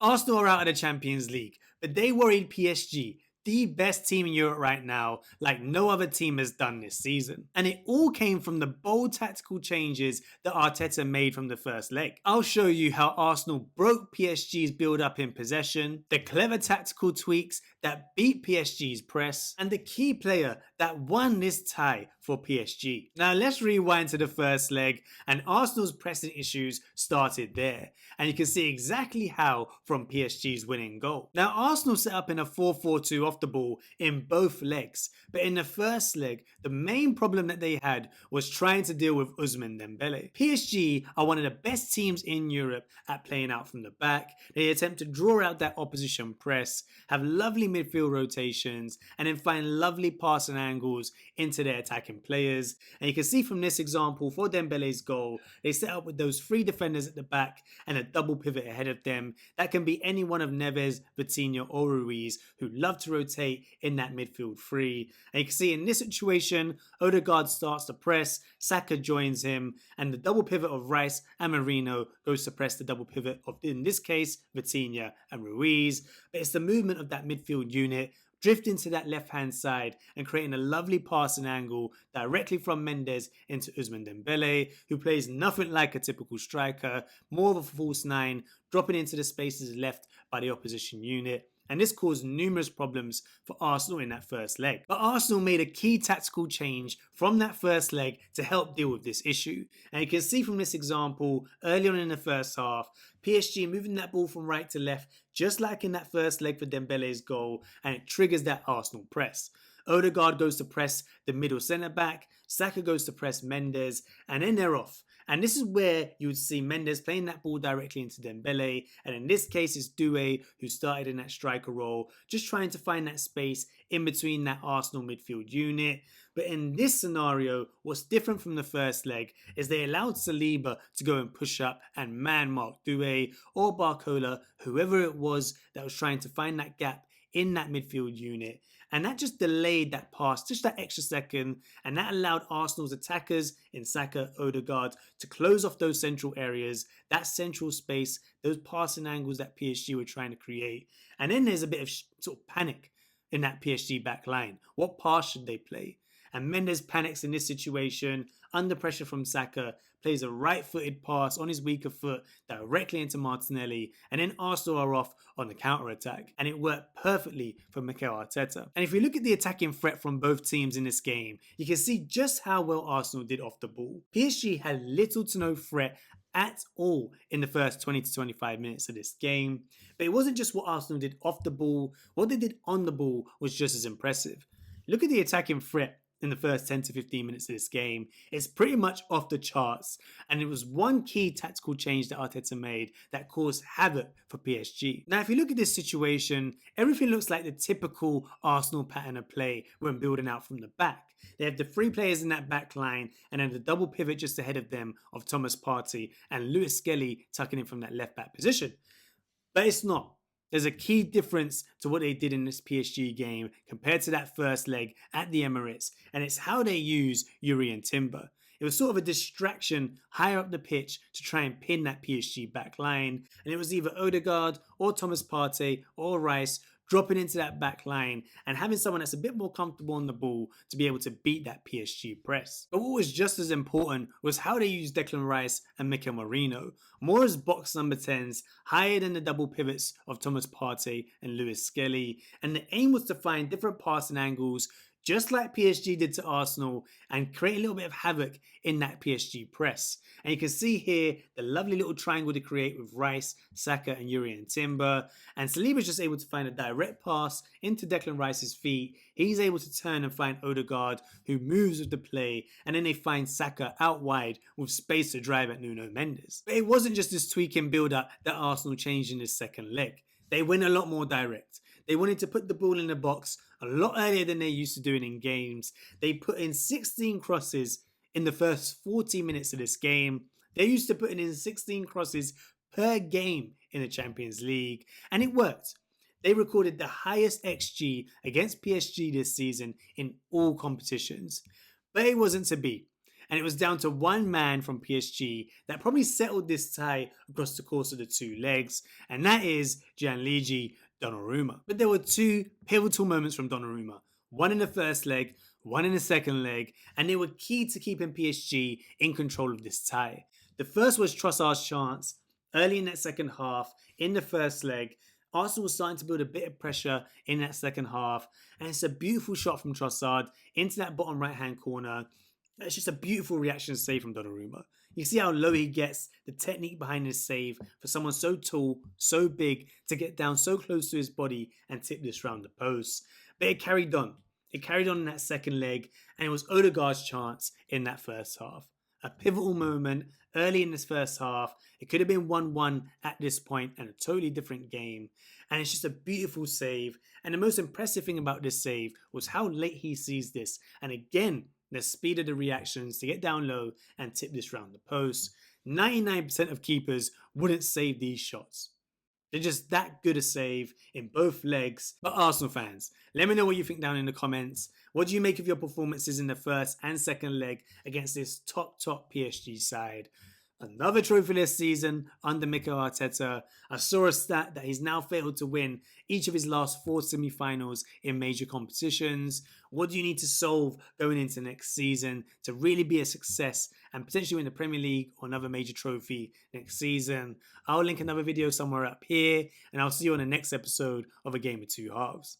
Arsenal are out of the Champions League, but they worried PSG, the best team in Europe right now, like no other team has done this season. And it all came from the bold tactical changes that Arteta made from the first leg. I'll show you how Arsenal broke PSG's build up in possession, the clever tactical tweaks that beat PSG's press, and the key player that won this tie for PSG. Now let's rewind to the first leg, and Arsenal's pressing issues started there. And you can see exactly how from PSG's winning goal. Now Arsenal set up in a 4-4-2 off the ball in both legs, but in the first leg, the main problem that they had was trying to deal with Ousmane Dembele. PSG are one of the best teams in Europe at playing out from the back. They attempt to draw out that opposition press, have lovely midfield rotations, and then find lovely passing angles into their attacking players. And you can see from this example for Dembele's goal, they set up with those three defenders at the back and a double pivot ahead of them. That can be any one of Neves, Vitinha or Ruiz, who love to rotate in that midfield three. And you can see in this situation, Odegaard starts to press, Saka joins him, and the double pivot of Rice and Marino goes to press the double pivot of, in this case, Vitinha and Ruiz. But it's the movement of that midfield unit drifting to that left-hand side and creating a lovely passing angle directly from Mendes into Ousmane Dembele, who plays nothing like a typical striker, more of a false nine, dropping into the spaces left by the opposition unit. And this caused numerous problems for Arsenal in that first leg. But Arsenal made a key tactical change from that first leg to help deal with this issue. And you can see from this example, early on in the first half, PSG moving that ball from right to left, just like in that first leg for Dembele's goal, and it triggers that Arsenal press. Odegaard goes to press the middle centre-back, Saka goes to press Mendes, and then they're off. And this is where you would see Mendes playing that ball directly into Dembele, and in this case it's Doué who started in that striker role, just trying to find that space in between that Arsenal midfield unit. But in this scenario, what's different from the first leg is they allowed Saliba to go and push up and man-mark Doué or Barcola, whoever it was that was trying to find that gap in that midfield unit, and that just delayed that pass just that extra second, and that allowed Arsenal's attackers in Saka, Odegaard to close off those central areas, that central space, those passing angles that PSG were trying to create. And then there's a bit of sort of panic in that PSG back line. What pass should they play? And Mendes panics in this situation, under pressure from Saka, plays a right-footed pass on his weaker foot directly into Martinelli, and then Arsenal are off on the counter-attack. And it worked perfectly for Mikel Arteta. And if you look at the attacking threat from both teams in this game, you can see just how well Arsenal did off the ball. PSG had little to no threat at all in the first 20 to 25 minutes of this game. But it wasn't just what Arsenal did off the ball, what they did on the ball was just as impressive. Look at the attacking threat in the first 10 to 15 minutes of this game. It's pretty much off the charts, and it was one key tactical change that Arteta made that caused havoc for PSG. Now, if you look at this situation, everything looks like the typical Arsenal pattern of play when building out from the back. They have the three players in that back line, and then the double pivot just ahead of them of Thomas Partey and Lewis Skelly tucking in from that left back position. But it's not. There's a key difference to what they did in this PSG game compared to that first leg at the Emirates, and it's how they use Yuri and Timber. It was sort of a distraction higher up the pitch to try and pin that PSG back line, and it was either Odegaard or Thomas Partey or Rice dropping into that back line and having someone that's a bit more comfortable on the ball to be able to beat that PSG press. But what was just as important was how they used Declan Rice and Mikel Merino, more as box number 10s, higher than the double pivots of Thomas Partey and Lewis Skelly, and the aim was to find different passing angles, just like PSG did to Arsenal, and create a little bit of havoc in that PSG press. And you can see here the lovely little triangle to create with Rice, Saka and Yuri and Timber. And Saliba's just able to find a direct pass into Declan Rice's feet. He's able to turn and find Odegaard, who moves with the play. And then they find Saka out wide with space to drive at Nuno Mendes. But it wasn't just this tweaking build-up that Arsenal changed in this second leg. They went a lot more direct. They wanted to put the ball in the box a lot earlier than they used to doing in games. They put in 16 crosses in the first 40 minutes of this game. They're used to putting in 16 crosses per game in the Champions League, and it worked. They recorded the highest XG against PSG this season in all competitions. But it wasn't to be. and it was down to one man from PSG that probably settled this tie across the course of the two legs, and that is Gianluigi Donnarumma. But there were two pivotal moments from Donnarumma, one in the first leg, one in the second leg, and they were key to keeping PSG in control of this tie. The first was Trossard's chance early in that second half. In the first leg, Arsenal was starting to build a bit of pressure in that second half, and it's a beautiful shot from Trossard into that bottom right-hand corner. It's just a beautiful reaction save from Donnarumma. You see how low he gets, the technique behind his save for someone so tall, so big, to get down so close to his body and tip this round the post. But it carried on. It carried on in that second leg, and it was Odegaard's chance in that first half. A pivotal moment early in this first half. It could have been 1-1 at this point and a totally different game. And it's just a beautiful save. And the most impressive thing about this save was how late he sees this. And again, the speed of the reactions to get down low and tip this round the post. 99% of keepers wouldn't save these shots. They're just that good a save in both legs. But Arsenal fans, let me know what you think down in the comments. What do you make of your performances in the first and second leg against this top PSG side? Another trophy this season under Mikel Arteta. I saw a stat that he's now failed to win each of his last 4 semi-finals in major competitions. What do you need to solve going into next season to really be a success and potentially win the Premier League or another major trophy next season? I'll link another video somewhere up here, and I'll see you on the next episode of A Game of Two Halves.